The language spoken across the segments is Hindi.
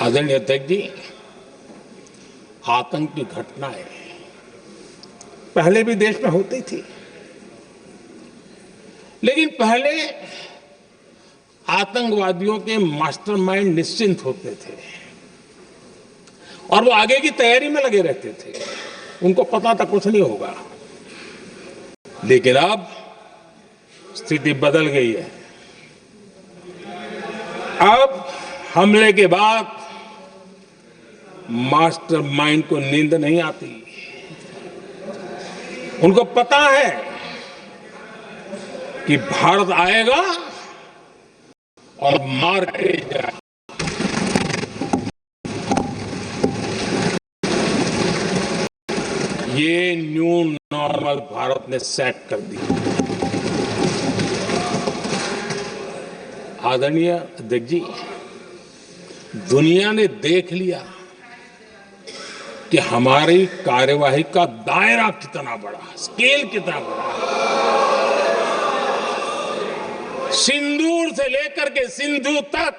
आदरणीय अध्यक्ष जी, आतंक की घटनाएं पहले भी देश में होती थी, लेकिन पहले आतंकवादियों के मास्टरमाइंड निश्चिंत होते थे और वो आगे की तैयारी में लगे रहते थे। उनको पता था कुछ नहीं होगा। लेकिन अब स्थिति बदल गई है। अब हमले के बाद मास्टरमाइंड को नींद नहीं आती। उनको पता है कि भारत आएगा और मार के जाएगा। ये न्यू नॉर्मल भारत ने सेट कर दी। आदरणीय अध्यक्ष जी, दुनिया ने देख लिया कि हमारी कार्यवाही का दायरा कितना बड़ा, स्केल कितना बड़ा। सिंदूर से लेकर के सिंधु तक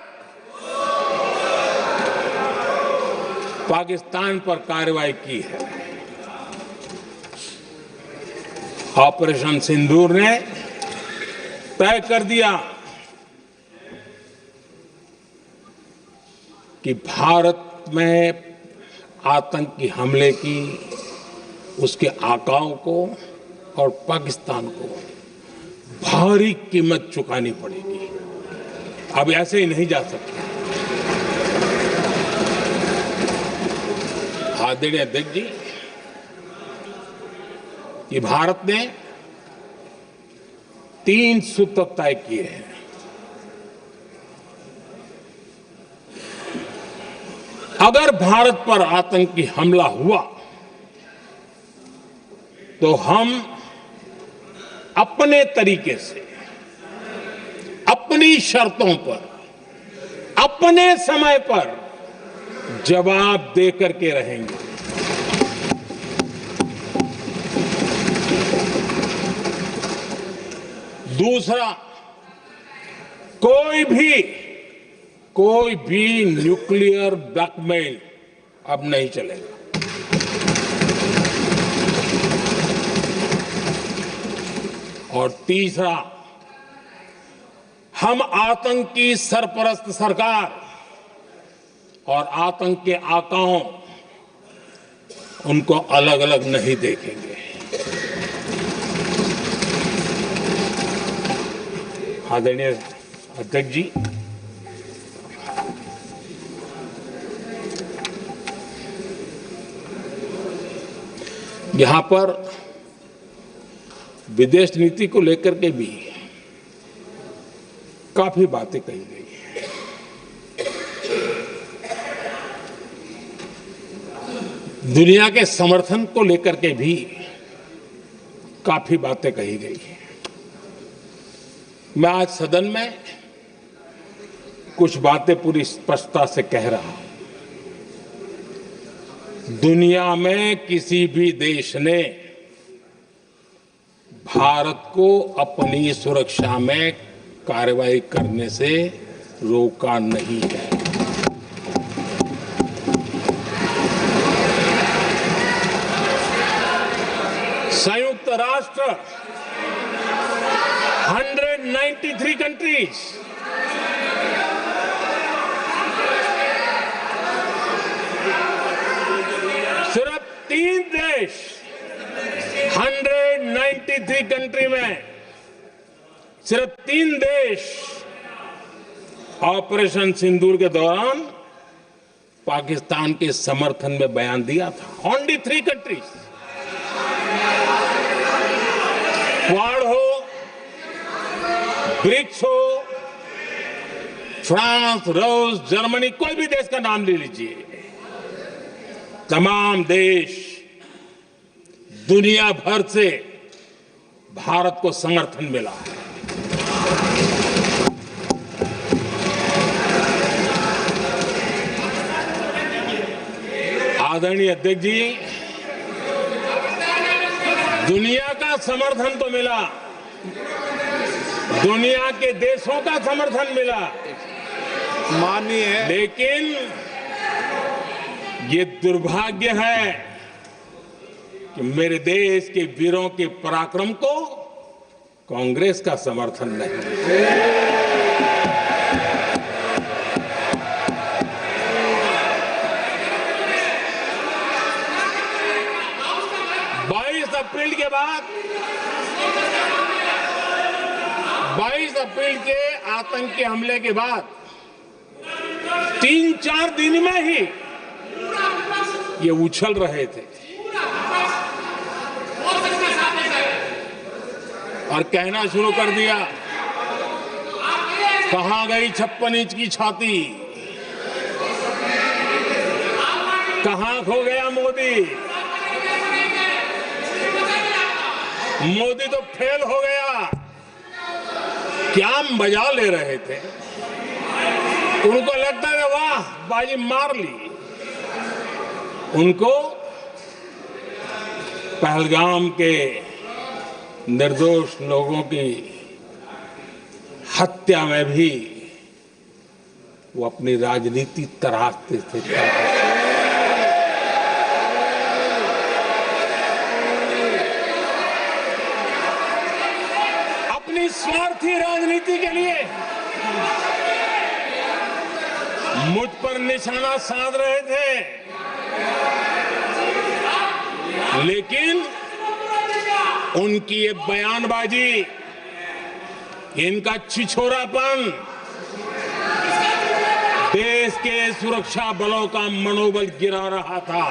पाकिस्तान पर कार्रवाई की है। ऑपरेशन सिंदूर ने तय कर दिया कि भारत में आतंकी हमले की उसके आकाओं को और पाकिस्तान को भारी कीमत चुकानी पड़ेगी। अब ऐसे ही नहीं जा सकते। आदरणीय अध्यक्ष जी, ये भारत ने 3 सूत्र तय किए हैं। अगर भारत पर आतंकी हमला हुआ तो हम अपने तरीके से, अपनी शर्तों पर, अपने समय पर जवाब देकर के रहेंगे। दूसरा, कोई भी न्यूक्लियर ब्लैकमेल अब नहीं चलेगा। और तीसरा, हम आतंक की सरपरस्त सरकार और आतंक के आकाओं उनको अलग अलग नहीं देखेंगे। आदरणीय अध्यक्ष जी, यहां पर विदेश नीति को लेकर के भी काफी बातें कही गई हैं। दुनिया के समर्थन को लेकर के भी काफी बातें कही गई हैं। मैं आज सदन में कुछ बातें पूरी स्पष्टता से कह रहा हूं। दुनिया में किसी भी देश ने भारत को अपनी सुरक्षा में कार्रवाई करने से रोका नहीं है। संयुक्त राष्ट्र 193 कंट्रीज, सिर्फ 3 देश 193 कंट्री में सिर्फ 3 देश ऑपरेशन सिंदूर के दौरान पाकिस्तान के समर्थन में बयान दिया था। Only 3 countries. क्वाड हो, ब्रिक्स हो, फ्रांस, रूस, जर्मनी, कोई भी देश का नाम ले लीजिए, तमाम देश दुनिया भर से भारत को समर्थन मिला है। आदरणीय अध्यक्ष जी, दुनिया का समर्थन तो मिला, दुनिया के देशों का समर्थन मिला, माननीय, लेकिन ये दुर्भाग्य है कि मेरे देश के वीरों के पराक्रम को कांग्रेस का समर्थन नहीं। 22 अप्रैल के आतंकी हमले के बाद 3-4 दिन में ही ये उछल रहे थे और कहना शुरू कर दिया, कहां गई 56 इंच की छाती, कहां खो गया मोदी, मोदी तो फेल हो गया। क्या मजा ले रहे थे, उनको लगता है वाह बाजी मार ली। उनको पहलगाम के निर्दोष लोगों की हत्या में भी वो अपनी राजनीति तराशते थे। अपनी स्वार्थी राजनीति के लिए मुझ पर निशाना साध रहे थे, लेकिन उनकी ये बयानबाजी, इनका छिछोरापन देश के सुरक्षा बलों का मनोबल गिरा रहा था।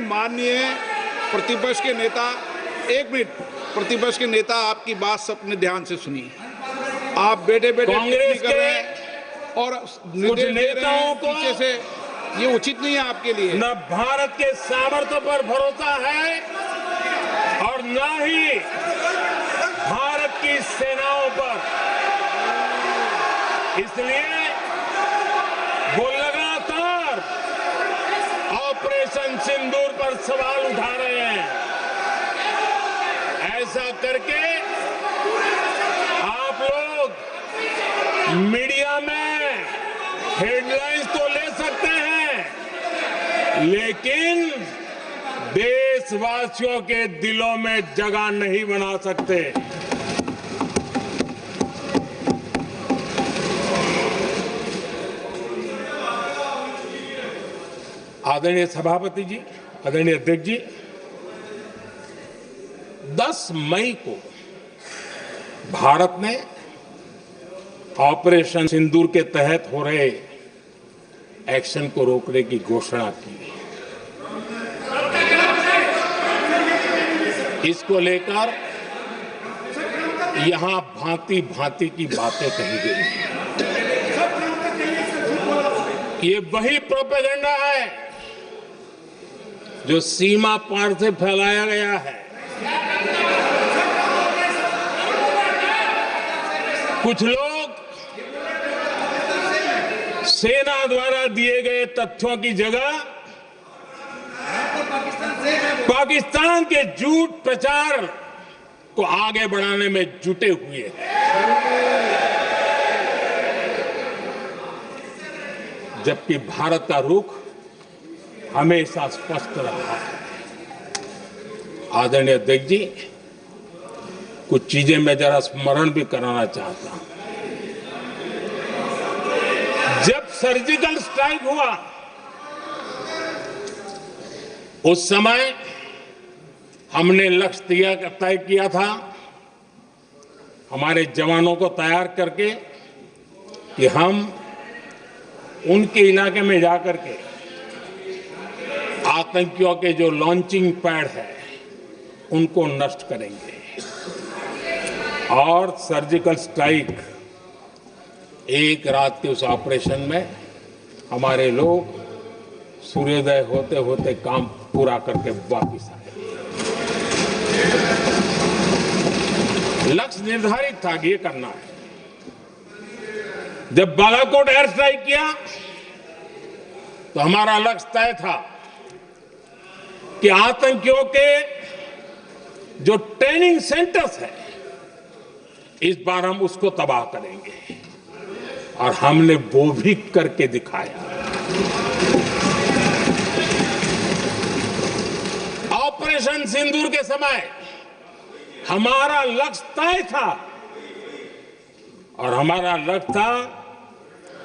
माननीय प्रतिपक्ष के नेता, एक मिनट, प्रतिपक्ष के नेता आपकी बात सबने ध्यान से सुनी। आप बेटे कांग्रेस कर रहे हैं और कुछ नेताओं को पीछे से, ये उचित नहीं है आपके लिए। न भारत के सामर्थ्य पर भरोसा है और न ही भारत की सेनाओं पर, इसलिए वो लगातार ऑपरेशन सिंदूर पर सवाल उठा रहे हैं। ऐसा करके आप लोग मीडिया में हेडलाइंस तो ले सकते हैं, लेकिन देशवासियों के दिलों में जगह नहीं बना सकते। आदरणीय सभापति जी, आदरणीय अध्यक्ष जी, 10 मई को भारत ने ऑपरेशन सिंदूर के तहत हो रहे एक्शन को रोकने की घोषणा की। इसको लेकर यहां भांति भांति की बातें कही गई। ये वही प्रोपेगेंडा है जो सीमा पार से फैलाया गया है। कुछ लोग सेना द्वारा दिए गए तथ्यों की जगह पाकिस्तान के झूठ प्रचार को आगे बढ़ाने में जुटे हुए हैं, जबकि भारत का रुख हमेशा स्पष्ट रहा है। आदरणीय अध्यक्ष जी, कुछ चीजें मैं जरा स्मरण भी कराना चाहता हूं। जब सर्जिकल स्ट्राइक हुआ, उस समय हमने लक्ष्य तय किया था, हमारे जवानों को तैयार करके, कि हम उनके इलाके में जाकर के आतंकियों के जो लॉन्चिंग पैड है उनको नष्ट करेंगे। और सर्जिकल स्ट्राइक, एक रात के उस ऑपरेशन में हमारे लोग सूर्योदय होते होते काम पूरा करके वापस आए। लक्ष्य निर्धारित था कि ये करना है। जब बालाकोट एयर स्ट्राइक किया तो हमारा लक्ष्य तय था कि आतंकियों के जो ट्रेनिंग सेंटर्स है, इस बार हम उसको तबाह करेंगे। और हमने वो भी करके दिखाया। ऑपरेशन सिंदूर के समय हमारा लक्ष्य तय था और हमारा लक्ष्य था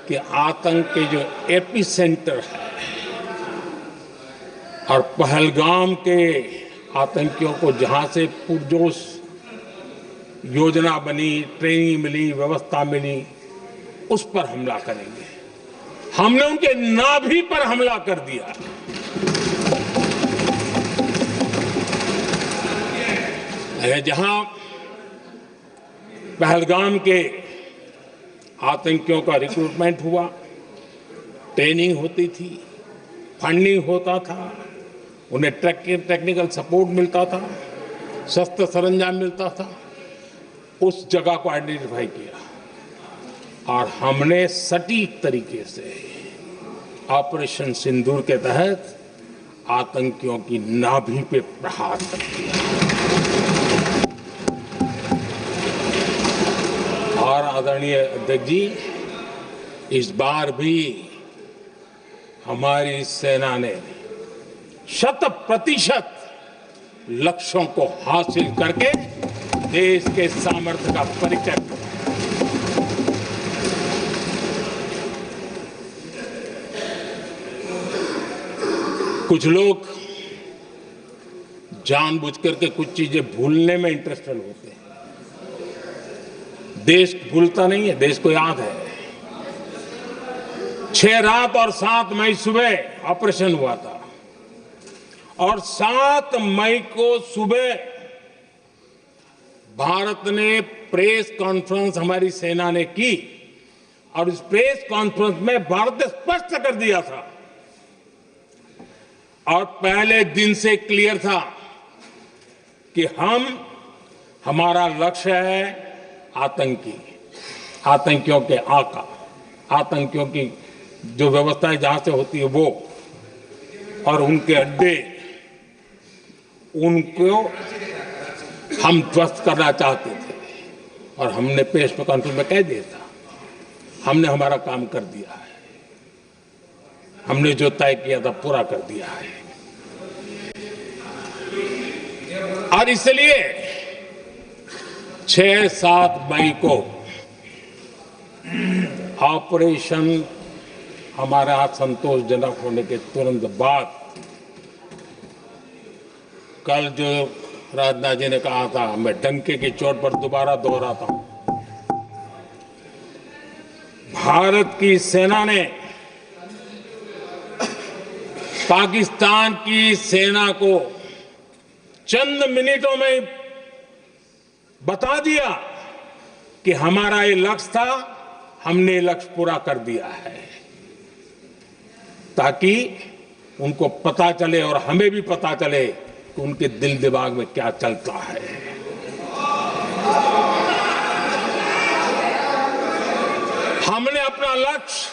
कि आतंक के जो एपी सेंटर है और पहलगाम के आतंकियों को जहां से पुरजोश योजना बनी, ट्रेनिंग मिली, व्यवस्था मिली, उस पर हमला करेंगे। हमने उनके नाभि पर हमला कर दिया। जहां पहलगाम के आतंकियों का रिक्रूटमेंट हुआ, ट्रेनिंग होती थी, फंडिंग होता था, उन्हें टेक्निकल सपोर्ट मिलता था, शस्त्र सरंजाम मिलता था, उस जगह को आइडेंटिफाई किया और हमने सटीक तरीके से ऑपरेशन सिंदूर के तहत आतंकियों की नाभि पे प्रहार कर दिया। और आदरणीय अध्यक्ष जी, इस बार भी हमारी सेना ने 100% लक्ष्यों को हासिल करके देश के सामर्थ्य का परिचय दिया। कुछ लोग जानबूझकर के कुछ चीजें भूलने में इंटरेस्टेड होते हैं। देश भूलता नहीं है, देश को याद है। 6 रात और 7 मई सुबह ऑपरेशन हुआ था और 7 मई को सुबह भारत ने प्रेस कॉन्फ्रेंस हमारी सेना ने की और इस प्रेस कॉन्फ्रेंस में भारत ने स्पष्ट कर दिया था और पहले दिन से क्लियर था कि हमारा लक्ष्य है आतंकियों के आका, आतंकियों की जो व्यवस्थाएं जहां से होती है वो और उनके अड्डे, उनको हम ध्वस्त करना चाहते थे और हमने प्रेस कॉन्फ्रेंस में कह दिया था, हमने हमारा काम कर दिया है, हमने जो तय किया था पूरा कर दिया है। और इसलिए 6-7 मई को ऑपरेशन हमारा संतोषजनक होने के तुरंत बाद कल जो राजनाथ जी ने कहा था, मैं डंके की चोट पर दोबारा दोहराता हूं, भारत की सेना ने पाकिस्तान की सेना को चंद मिनटों में बता दिया कि हमारा ये लक्ष्य था, हमने लक्ष्य पूरा कर दिया है, ताकि उनको पता चले और हमें भी पता चले कि उनके दिल दिमाग में क्या चलता है। हमने अपना लक्ष्य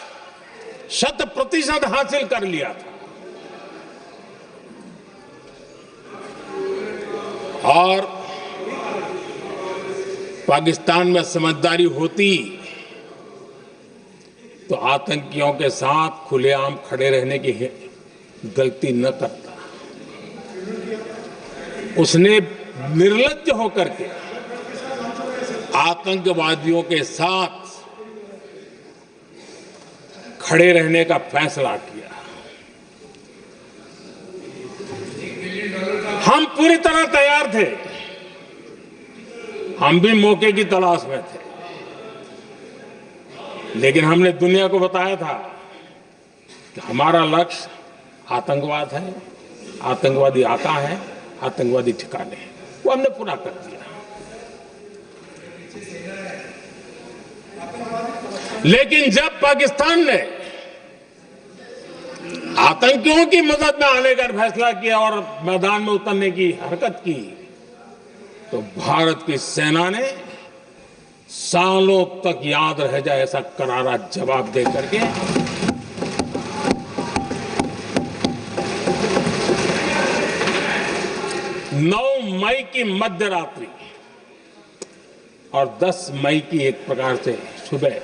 100% हासिल कर लिया था और पाकिस्तान में समझदारी होती तो आतंकियों के साथ खुलेआम खड़े रहने की गलती न करता। उसने निर्लज्ज होकर के आतंकवादियों के साथ खड़े रहने का फैसला किया। हम पूरी तरह तैयार थे, हम भी मौके की तलाश में थे, लेकिन हमने दुनिया को बताया था कि हमारा लक्ष्य आतंकवाद है, आतंकवादी आका है, आतंकवादी ठिकाने हैं, वो हमने पूरा कर दिया। लेकिन जब पाकिस्तान ने आतंकियों की मदद में आने का फैसला किया और मैदान में उतरने की हरकत की, तो भारत की सेना ने सालों तक याद रह जाए ऐसा करारा जवाब दे करके 9 मई की मध्य रात्रि और 10 मई की एक प्रकार से सुबह